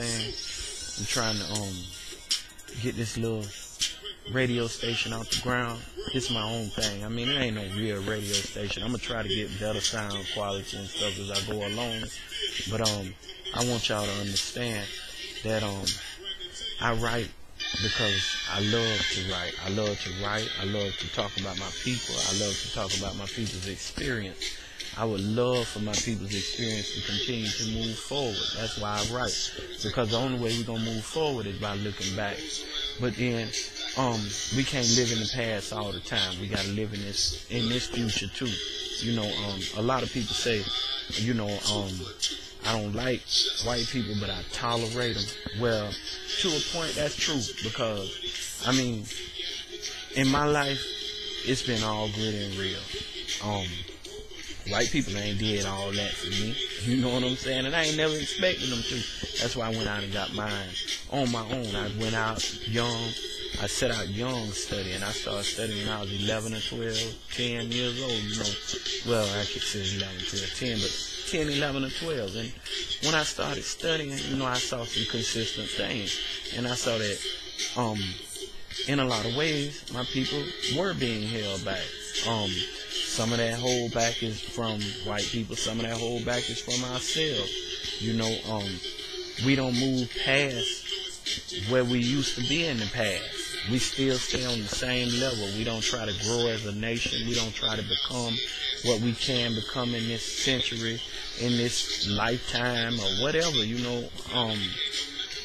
Man, I'm trying to get this little radio station off the ground. It's my own thing. I mean, it ain't no real radio station. I'm gonna try to get better sound quality and stuff as I go along. But I want y'all to understand that I write because I love to write. I love to write. I love to talk about my people. I love to talk about my people's experience. I would love for my people's experience to continue to move forward. That's why I write. Because the only way we're going to move forward is by looking back. But then, we can't live in the past all the time. We got to live in this future too. You know, a lot of people say, you know, I don't like white people, but I tolerate them. Well, to a point, that's true. Because, I mean, in my life, it's been all good and real. White people ain't did all that for me. You know what I'm saying? And I ain't never expected them to. That's why I went out and got mine on my own. I went out young. I set out young studying. I started studying when I was 11 or 12, 10 years old, you know. Well, I could say 11, 12, 10, but 10, 11, or 12. And when I started studying, you know, I saw some consistent things. And I saw that, in a lot of ways, my people were being held back. Some of that hold back is from white people. Some of that hold back is from ourselves. You know, we don't move past where we used to be in the past. We still stay on the same level. We don't try to grow as a nation. We don't try to become what we can become in this century, in this lifetime, or whatever. You know,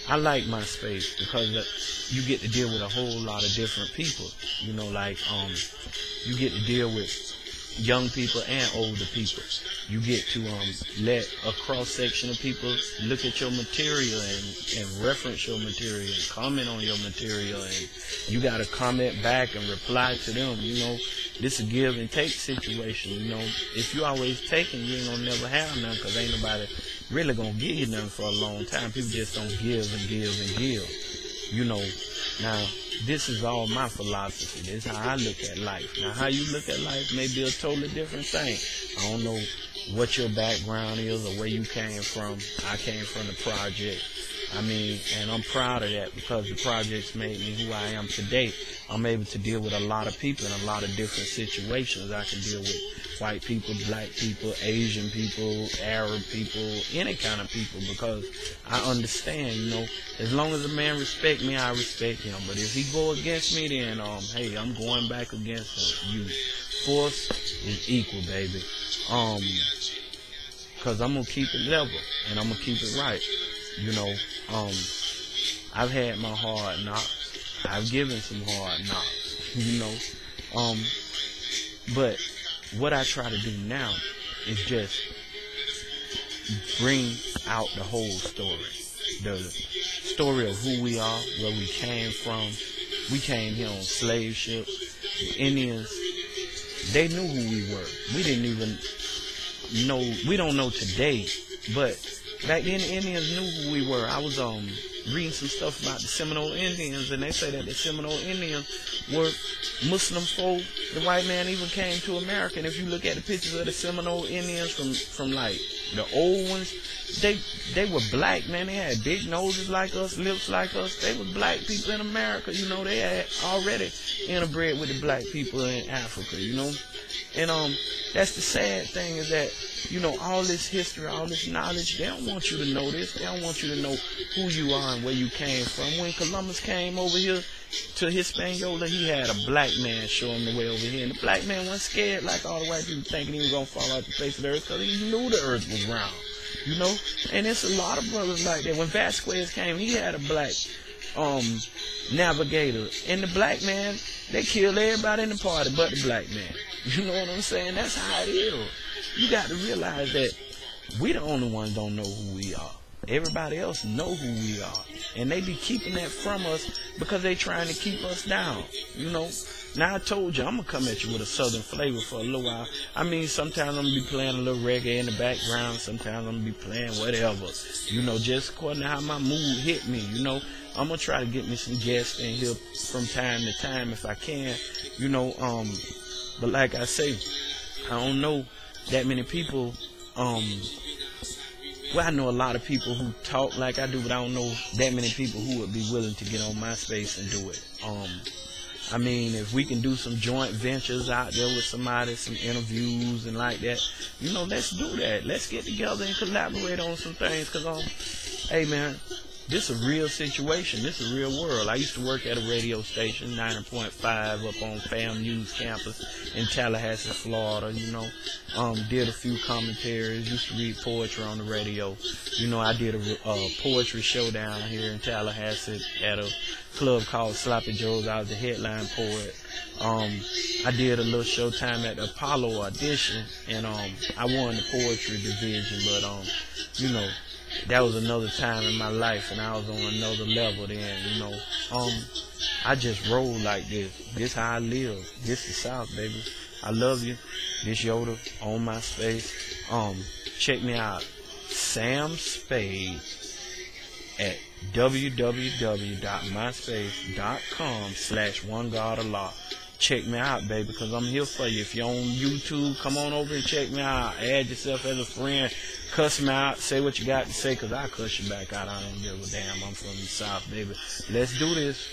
I like my space because you get to deal with a whole lot of different people. You know, like you get to deal with young people and older people. You get to let a cross-section of people look at your material and reference your material and comment on your material, and you got to comment back and reply to them. You know, this is a give and take situation. You know, if you always taking, you ain't gonna never have nothing, because ain't nobody really gonna give you nothing for a long time. People just don't give and give and give. You know, now this is all my philosophy. This is how I look at life. Now, how you look at life may be a totally different thing. I don't know what your background is or where you came from. I came from the project. I mean, and I'm proud of that because the projects made me who I am today. I'm able to deal with a lot of people in a lot of different situations. I can deal with white people, black people, Asian people, Arab people, any kind of people, because I understand, you know, as long as a man respect me, I respect him. But if he go against me, then, hey, I'm going back against him. Force is equal, baby. Because I'm going to keep it level, and I'm going to keep it right. You know, I've had my hard knocks. I've given some hard knocks, you know. But what I try to do now is just bring out the whole story. The story of who we are, where we came from. We came here on slave ships. The Indians, they knew who we were. We didn't even know, we don't know today, but back then the Indians knew who we were. I was reading some stuff about the Seminole Indians, and they say that the Seminole Indians were Muslim folk. The white man even came to America, and if you look at the pictures of the Seminole Indians from like the old ones, they were black, man. They had big noses like us, lips like us. They were black people in America, you know. They had already interbred with the black people in Africa, you know. And that's the sad thing, is that, you know, all this history, all this knowledge, they don't want you to know this. They don't want you to know who you are and where you came from. When Columbus came over here to Hispaniola, he had a black man show him the way over here. And the black man wasn't scared like all the white people thinking he was going to fall off the face of the earth, because he knew the earth was round, you know. And it's a lot of brothers like that. When Vasquez came, he had a black navigator. And the black man, they killed everybody in the party but the black man. You know what I'm saying? That's how it is. You got to realize that we the only ones don't know who we are. Everybody else know who we are. And they be keeping that from us because they trying to keep us down. You know? Now, I told you, I'm going to come at you with a southern flavor for a little while. I mean, sometimes I'm going to be playing a little reggae in the background. Sometimes I'm going to be playing whatever. You know, just according to how my mood hit me, you know. I'm going to try to get me some guests in here from time to time if I can. You know, but like I say, I don't know that many people well, I know a lot of people who talk like I do, but I don't know that many people who would be willing to get on MySpace and do it. I mean, if we can do some joint ventures out there with somebody, some interviews and like that, you know, let's do that. Let's get together and collaborate on some things, because, hey, man, this is a real situation. This is a real world. I used to work at a radio station, 90.5, up on FAMU's campus in Tallahassee, Florida, you know. Did a few commentaries, used to read poetry on the radio. You know, I did a poetry show down here in Tallahassee at a club called Sloppy Joe's. I was the headline poet. I did a little showtime at the Apollo audition, and I won the poetry division, but you know, that was another time in my life, and I was on another level then, you know. I just roll like this. This how I live. This is South, baby. I love you. This Yoda on MySpace. Check me out. Samspade at www.myspace.com/OneGodAllah. Check me out, baby, because I'm here for you. If you're on YouTube, come on over and check me out. Add yourself as a friend. Cuss me out. Say what you got to say, because I cuss you back out. I don't give a damn. I'm from the South, baby. Let's do this.